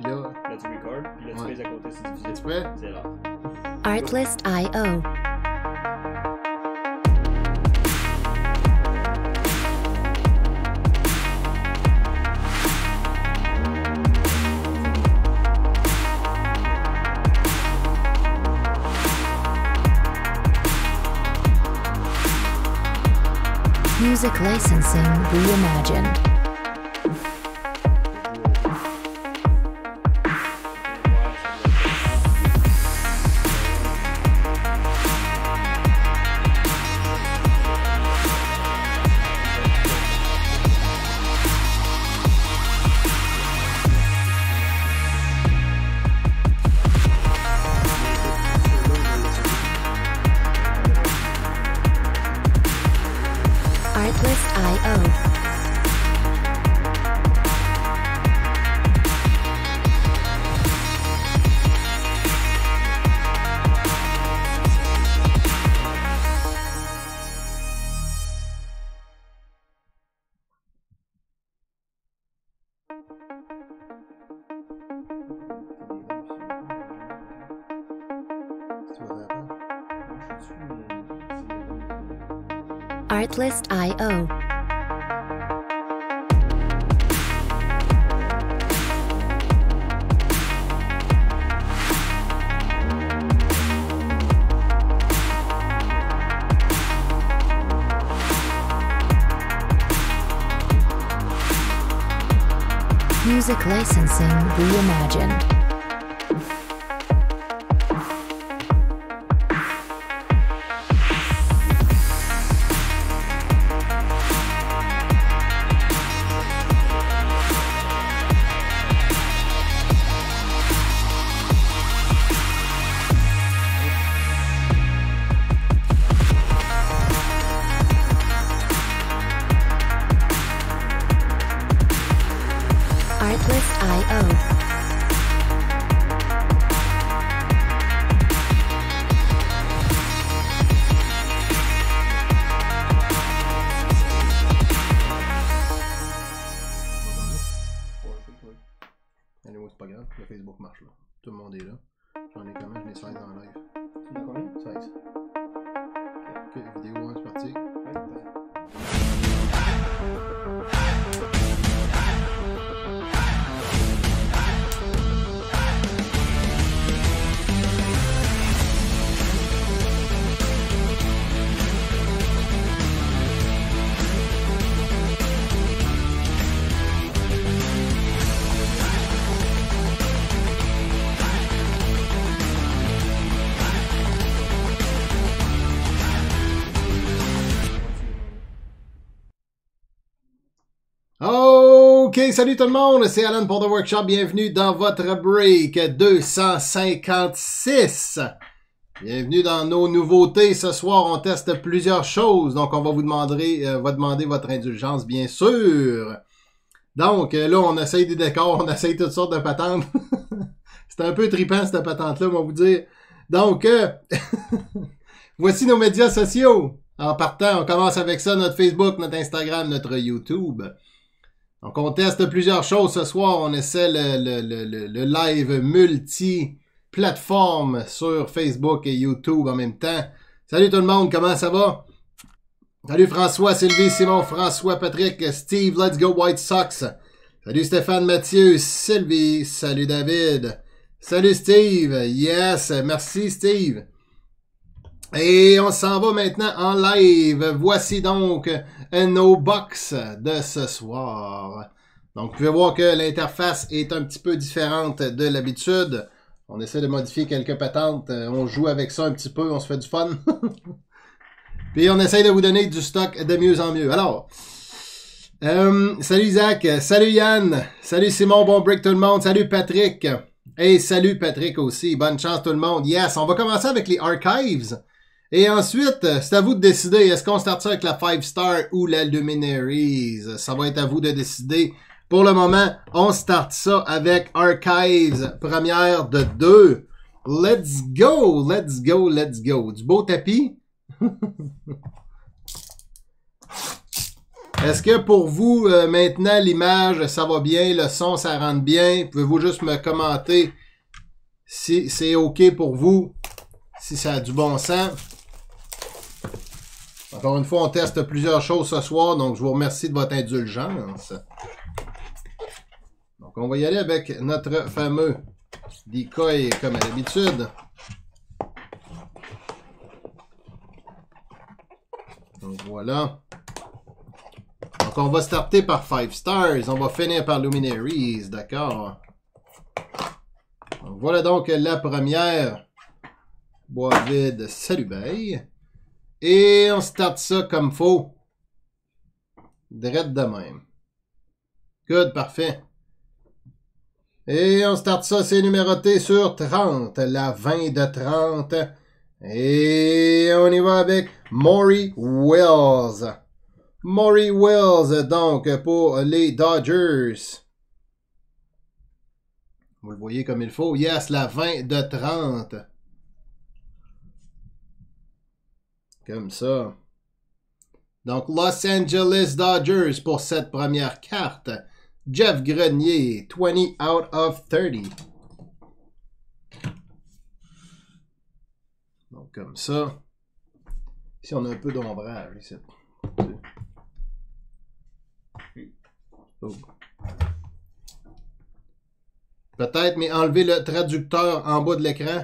là. Là, tu record, puis là, tu Ouais. fais à côté, c'est diffusé. Es-tu prêt? C'est là. Artlist.io. Music licensing reimagined. Artlist.io. Tu vas attendre. Artlist.io. Music licensing reimagined. Artlist.io. Allez, moi, c'est pas grave. Le Facebook marche là. Tout le monde est là. J'en ai combien? J'en ai 16 en live. Tu as combien? 16. Ok, vidéo 1, c'est parti. Ouais, vas-y. Ok, salut tout le monde, c'est Alan pour The Workshop, bienvenue dans votre break 256. Bienvenue dans nos nouveautés, ce soir on teste plusieurs choses, donc on va vous demander votre indulgence bien sûr. Donc là on essaye des décors, on essaye toutes sortes de patentes. C'est un peu trippant cette patente-là, on va vous dire. Donc, voici nos médias sociaux. En partant, on commence avec ça, notre Facebook, notre Instagram, notre YouTube. Donc, on teste plusieurs choses ce soir. On essaie le live multi-plateforme sur Facebook et YouTube en même temps. Salut tout le monde, comment ça va? Salut François, Sylvie, Simon, François, Patrick, Steve, Let's Go White Sox. Salut Stéphane, Mathieu, Sylvie, salut David. Salut Steve, yes, merci Steve. Et on s'en va maintenant en live. Voici donc nos box de ce soir. Donc, vous pouvez voir que l'interface est un petit peu différente de l'habitude. On essaie de modifier quelques patentes. On joue avec ça un petit peu, on se fait du fun. Puis on essaie de vous donner du stock de mieux en mieux. Alors, salut Isaac, salut Yann, salut Simon, bon break tout le monde, salut Patrick. Et salut Patrick aussi, bonne chance tout le monde. Yes, on va commencer avec les archives. Et ensuite, c'est à vous de décider, est-ce qu'on start ça avec la 5-star ou la Luminaries? Ça va être à vous de décider. Pour le moment, on start ça avec Archives, première de 2. Let's go, let's go, let's go. Du beau tapis. Est-ce que pour vous, maintenant, l'image, ça va bien, le son, ça rentre bien? Pouvez-vous juste me commenter si c'est OK pour vous, si ça a du bon sens? Encore une fois, on teste plusieurs choses ce soir, donc je vous remercie de votre indulgence. Donc, on va y aller avec notre fameux decoy, comme à l'habitude. Donc, voilà. Donc, on va starter par 5 stars. On va finir par Luminaries, d'accord? Donc, voilà donc la première. Boîte vide, salut bye. Et on starte ça comme faut. Direct de même. Good, parfait. Et on starte ça, c'est numéroté sur 30. La 20 de 30. Et on y va avec Maury Wells. Maury Wells, donc, pour les Dodgers. Vous le voyez comme il faut. Yes, la 20 de 30. Comme ça. Donc, Los Angeles Dodgers pour cette première carte. Jeff Grenier, 20 out of 30. Donc, comme ça. Ici, on a un peu d'ombrage. Ici. Oh. Peut-être, mais enlever le traducteur en bas de l'écran.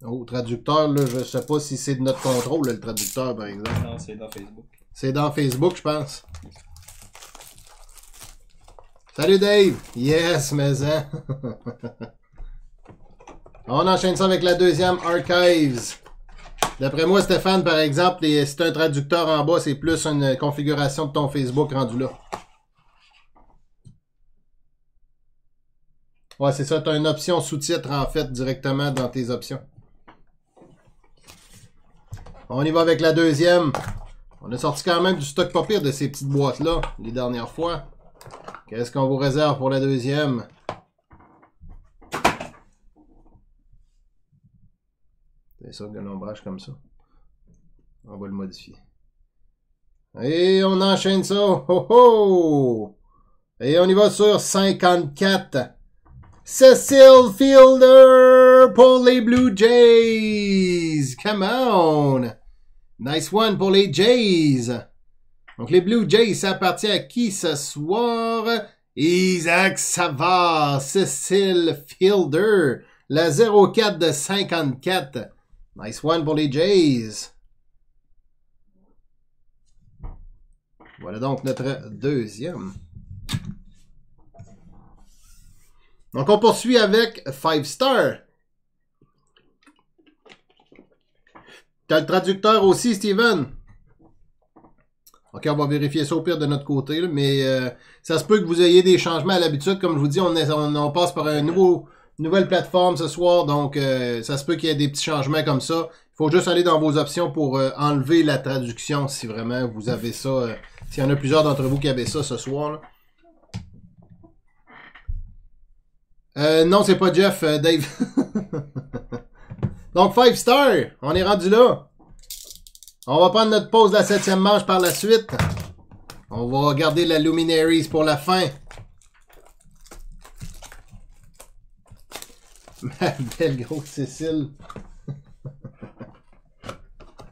Oh, traducteur, là, je sais pas si c'est de notre contrôle, là, le traducteur, par exemple. Non, c'est dans Facebook. C'est dans Facebook, je pense. Salut Dave! Yes, mais hein? On enchaîne ça avec la deuxième Archives. D'après moi, Stéphane, par exemple, si c'est un traducteur en bas, c'est plus une configuration de ton Facebook rendu là. Ouais, c'est ça, tu as une option sous-titre, en fait, directement dans tes options. On y va avec la deuxième. On a sorti quand même du stock pas pire de ces petites boîtes-là, les dernières fois. Qu'est-ce qu'on vous réserve pour la deuxième? C'est ça, un ombrage comme ça. On va le modifier. Et on enchaîne ça. Oh oh! Et on y va sur 54. Cecil Fielder pour les Blue Jays. Come on! Nice one pour les Jays. Donc les Blue Jays, ça appartient à qui ce soir? Isaac Savard, Cecil Fielder. La 04 de 54. Nice one pour les Jays. Voilà donc notre deuxième. Donc on poursuit avec 5 stars. T'as le traducteur aussi, Steven? Ok, on va vérifier ça au pire de notre côté, là, mais ça se peut que vous ayez des changements à l'habitude. Comme je vous dis, on passe par une nouvelle plateforme ce soir, donc ça se peut qu'il y ait des petits changements comme ça. Il faut juste aller dans vos options pour enlever la traduction si vraiment vous avez ça. S'il y en a plusieurs d'entre vous qui avaient ça ce soir. Non, c'est pas Jeff, Dave. Donc 5 stars, on est rendu là. On va prendre notre pause de la 7e manche par la suite. On va garder la Luminaries pour la fin. Ma belle grosse Cécile.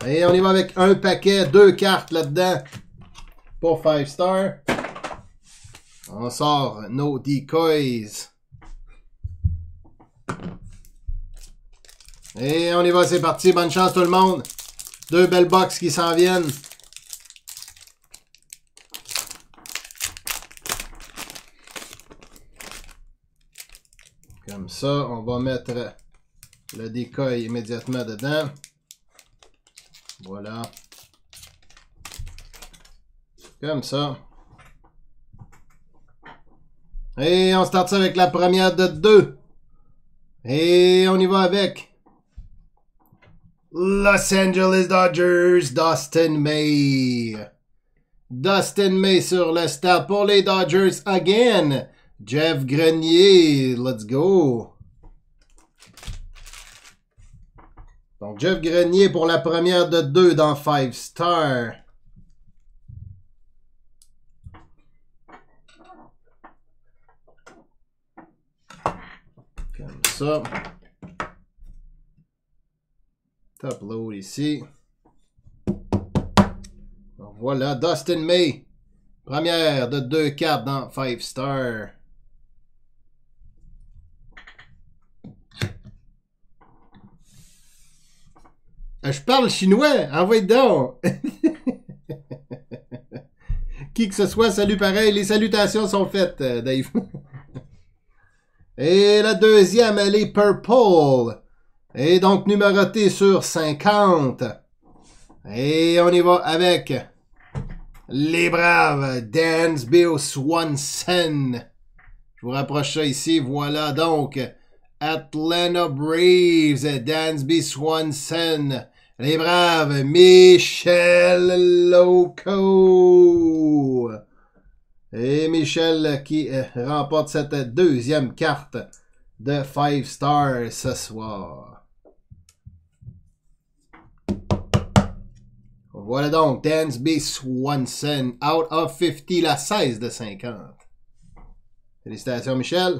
Et on y va avec un paquet, 2 cartes là-dedans pour 5 stars. On sort nos decoys. Et on y va, c'est parti. Bonne chance tout le monde. 2 belles box qui s'en viennent. Comme ça, on va mettre le decoy immédiatement dedans. Voilà. Comme ça. Et on start ça avec la première de 2. Et on y va avec Los Angeles Dodgers, Dustin May. Dustin May sur le start pour les Dodgers again. Jeff Grenier, let's go. Donc Jeff Grenier pour la première de 2 dans 5 stars. Comme ça. Top load ici. Donc voilà, Dustin May. Première de 2 cartes dans 5 Star. Je parle chinois, envoie donc! Qui que ce soit, salut pareil, les salutations sont faites, Dave. Et la deuxième, elle est Purple. Et donc numérotée sur 50. Et on y va avec les braves Dansby Swanson. Je vous rapproche ça ici, voilà donc Atlanta Braves, Dansby Swanson. Les braves, Michel Loco. Et Michel qui remporte cette deuxième carte de 5 Stars ce soir. Voilà donc, Dansby Swanson, out of 50, la 16 de 50. Félicitations Michel.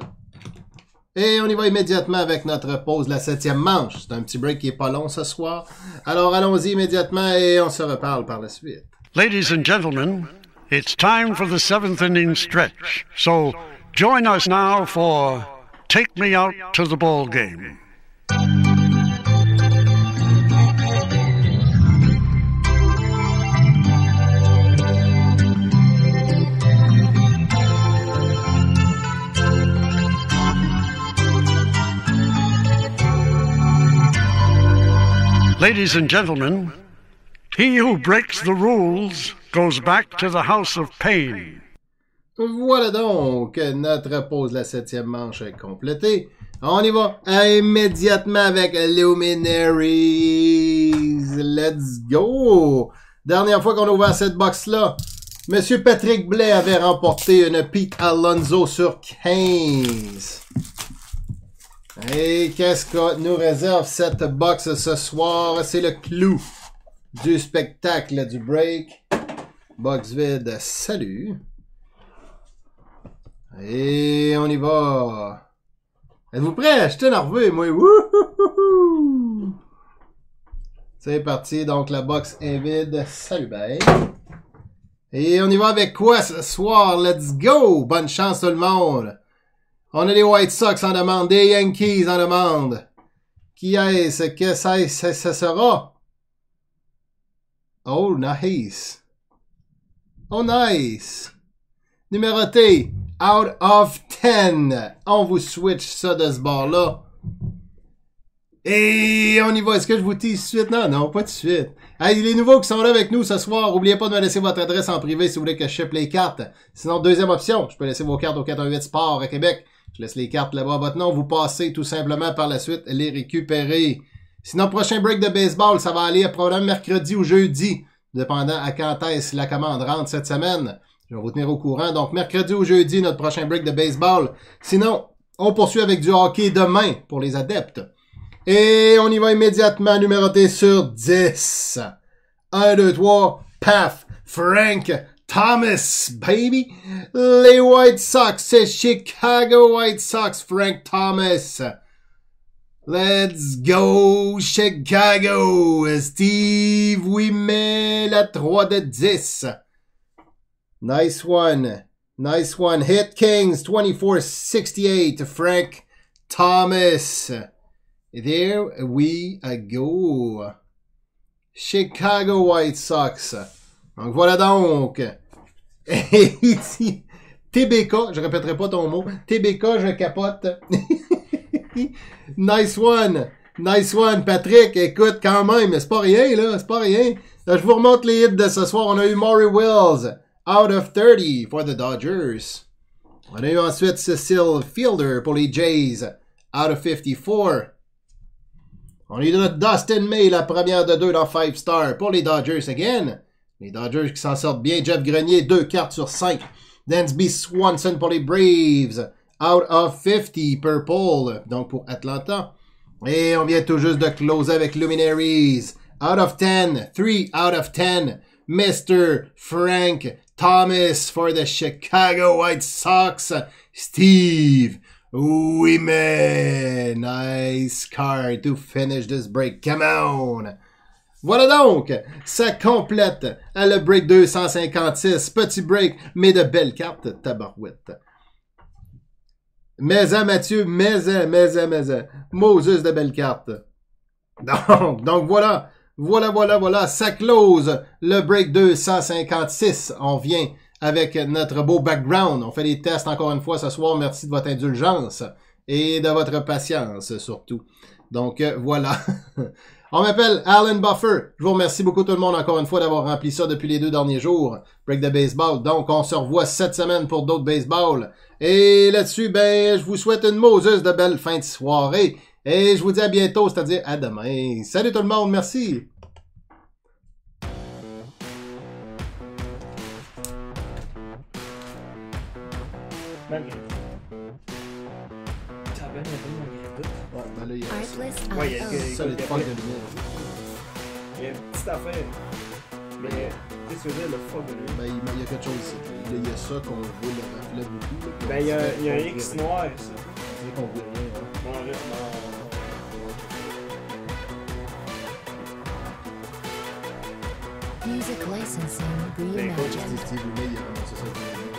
Et on y va immédiatement avec notre pause, la 7e manche. C'est un petit break qui est pas long ce soir. Alors allons-y immédiatement et on se reparle par la suite. Ladies and gentlemen, it's time for the 7th inning stretch. So join us now for Take Me Out to the Ball Game. Ladies and gentlemen, he who breaks the rules goes back to the house of pain. Voilà donc, notre pause, la 7e manche est complétée. On y va immédiatement avec Luminaries. Let's go! Dernière fois qu'on a ouvert cette box-là, Monsieur Patrick Blais avait remporté une Pete Alonso sur 15. Et qu'est-ce que nous réserve cette box ce soir? C'est le clou du spectacle du break. Box vide, salut. Et on y va. Êtes-vous prêts? Je suis énervé, moi. Wouhouhou! C'est parti, donc la box est vide. Salut, bye. Et on y va avec quoi ce soir? Let's go! Bonne chance tout le monde! On a les White Sox en demande, des Yankees en demande. Qui est-ce que ça sera? Oh, nice. Oh, nice. Numéroté, out of 10. On vous switch ça de ce bord-là. Et on y va. Est-ce que je vous tease tout de suite? Non, non, pas tout de suite. Hey, les nouveaux qui sont là avec nous ce soir, n'oubliez pas de me laisser votre adresse en privé si vous voulez que je ship les cartes. Sinon, deuxième option, je peux laisser vos cartes au 418 Sport à Québec. Je laisse les cartes là-bas à votre nom. Vous passez tout simplement par la suite les récupérer. Sinon, prochain break de baseball, ça va aller probablement mercredi ou jeudi, dépendant à quand est-ce la commande rentre cette semaine. Je vais vous tenir au courant. Donc, mercredi ou jeudi, notre prochain break de baseball. Sinon, on poursuit avec du hockey demain pour les adeptes. Et on y va immédiatement, numéroté sur 10. 1, 2, 3, paf, Frank Thomas, baby. Les White Sox, c'est Chicago White Sox, Frank Thomas. Let's go, Chicago. Steve, oui, mais la 3 de 10. Nice one. Nice one. Hit Kings, 24-68, Frank Thomas. There we go. Chicago White Sox. Donc voilà donc. Et ici, TBK, je répéterai pas ton mot. TBK, je capote. Nice one. Nice one, Patrick. Écoute, quand même, c'est pas rien, là. C'est pas rien. Je vous remonte les hits de ce soir. On a eu Maury Wills, out of 30 for the Dodgers. On a eu ensuite Cecil Fielder pour les Jays, out of 54. On a eu notre Dustin May, la première de 2 dans 5 Star pour les Dodgers again. Les Dodgers qui s'en sortent bien. Jeff Grenier, 2 cartes sur 5. Dansby Swanson pour les Braves, out of 50, purple, donc pour Atlanta. Et on vient tout juste de closer avec Luminaries, out of 10, 3 out of 10. Mr. Frank Thomas for the Chicago White Sox. Steve, Oui, mais nice card to finish this break. Come on! Voilà donc, ça complète à le break 256. Petit break, mais de belles cartes, tabarouette. Mais Mathieu, mais Moses de belles cartes. Donc voilà. Voilà. Ça close le break 256. On vient avec notre beau background. On fait des tests encore une fois ce soir. Merci de votre indulgence et de votre patience surtout. Donc voilà. On m'appelle Alan Buffer. Je vous remercie beaucoup tout le monde encore une fois d'avoir rempli ça depuis les 2 derniers jours. Break de baseball. Donc on se revoit cette semaine pour d'autres baseball. Et là-dessus, ben, je vous souhaite une Moses de belle fin de soirée. Et je vous dis à bientôt, c'est-à-dire à demain. Salut tout le monde, merci. Man, ça va bien, Ouais, ben là, il y a Artlist Ouais, il y a IO. ça, les fuck de lumière. il y a une petite affaire. Mais qu'est-ce que tu veux dire, le fuck de lui? Ben, il y a quelque chose ici. Là, il y a ça qu'on voit le reflet beaucoup. Là, Ben, il y a un X noir, ça. C'est qu'on voit rien, hein. Non, là, non. Music licensing Ben, écoute, reimagined. Steve Loumet, il a commencé ça.